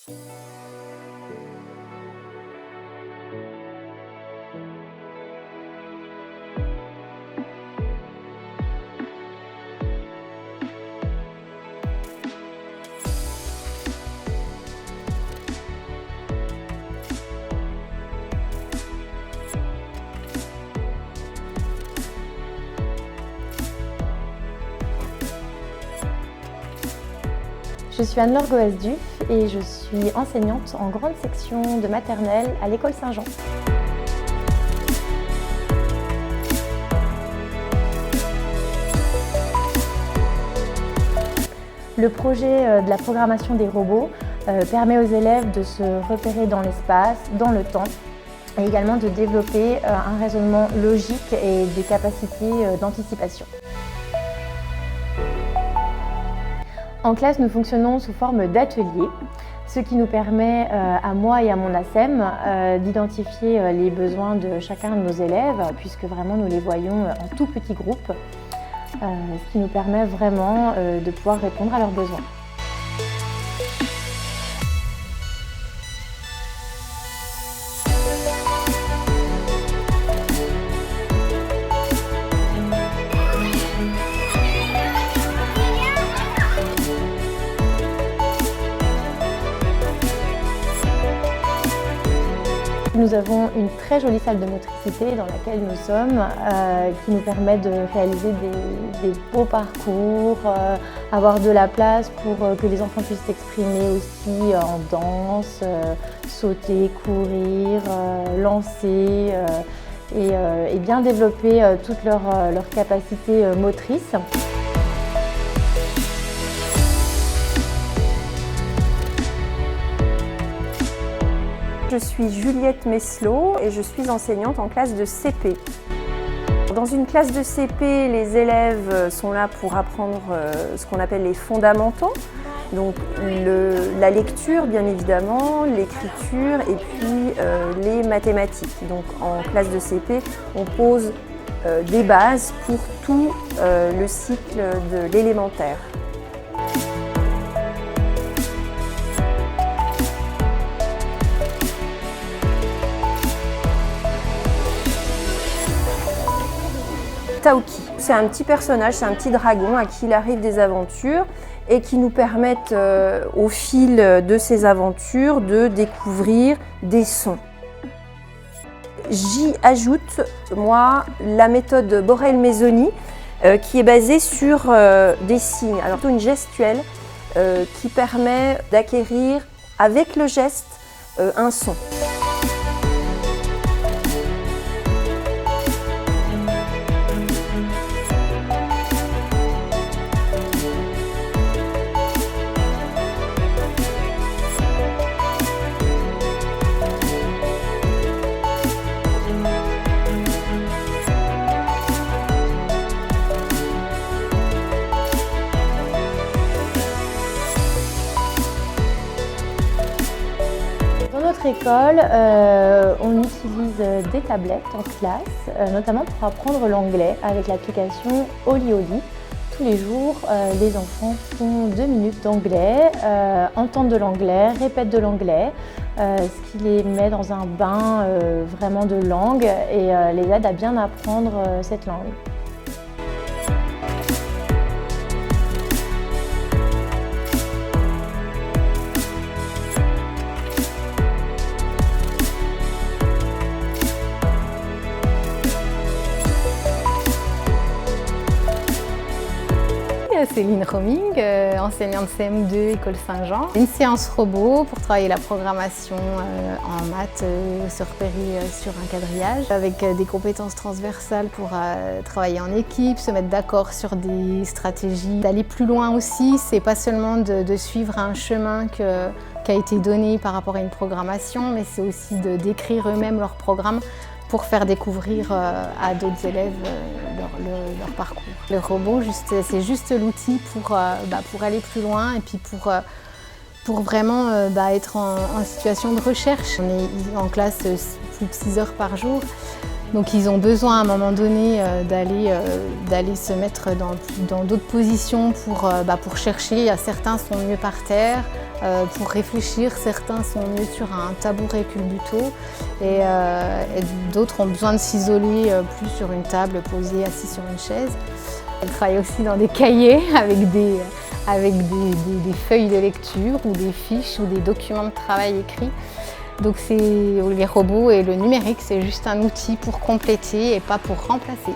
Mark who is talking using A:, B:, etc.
A: Je suis Anne-Laure Goasduf et je suis enseignante en grande section de maternelle à l'école Saint-Jean. Le projet de la programmation des robots permet aux élèves de se repérer dans l'espace, dans le temps, et également de développer un raisonnement logique et des capacités d'anticipation. En classe, nous fonctionnons sous forme d'ateliers, ce qui nous permet à moi et à mon ASEM d'identifier les besoins de chacun de nos élèves, puisque vraiment nous les voyons en tout petits groupes, ce qui nous permet vraiment de pouvoir répondre à leurs besoins. Nous avons une très jolie salle de motricité dans laquelle nous sommes, qui nous permet de réaliser des beaux parcours, avoir de la place pour que les enfants puissent s'exprimer aussi en danse, sauter, courir, lancer et bien développer toutes leurs capacités motrices.
B: Je suis Juliette Meslot et je suis enseignante en classe de CP. Dans une classe de CP, les élèves sont là pour apprendre ce qu'on appelle les fondamentaux, donc la lecture bien évidemment, l'écriture et puis les mathématiques. Donc en classe de CP, on pose des bases pour tout le cycle de l'élémentaire. Taouki, c'est un petit personnage, c'est un petit dragon à qui il arrive des aventures et qui nous permettent au fil de ces aventures de découvrir des sons. J'y ajoute, moi, la méthode Borel-Mesoni qui est basée sur des signes, alors une gestuelle qui permet d'acquérir avec le geste un son.
A: Dans notre école, on utilise des tablettes en classe, notamment pour apprendre l'anglais avec l'application Oli Oli. Tous les jours, les enfants font 2 minutes d'anglais, entendent de l'anglais, répètent de l'anglais, ce qui les met dans un bain vraiment de langue et les aide à bien apprendre cette langue.
C: Céline Roming, enseignante CM2, École Saint-Jean. Une séance robot pour travailler la programmation en maths, se repérer sur un quadrillage, avec des compétences transversales pour travailler en équipe, se mettre d'accord sur des stratégies. D'aller plus loin aussi, c'est pas seulement de suivre un chemin qui a été donné par rapport à une programmation, mais c'est aussi de décrire eux-mêmes leur programme pour faire découvrir à d'autres élèves leur parcours. Le robot, c'est juste l'outil pour aller plus loin et puis pour vraiment être en situation de recherche. On est en classe plus de 6 heures par jour, donc ils ont besoin à un moment donné d'aller se mettre dans d'autres positions pour chercher. Certains sont mieux par terre, Pour réfléchir, certains sont mieux sur un tabouret culbuto et d'autres ont besoin de s'isoler plus sur une table posée assis sur une chaise. Elle travaille aussi dans des cahiers avec des feuilles de lecture ou des fiches ou des documents de travail écrits. Donc les robots et le numérique, c'est juste un outil pour compléter et pas pour remplacer.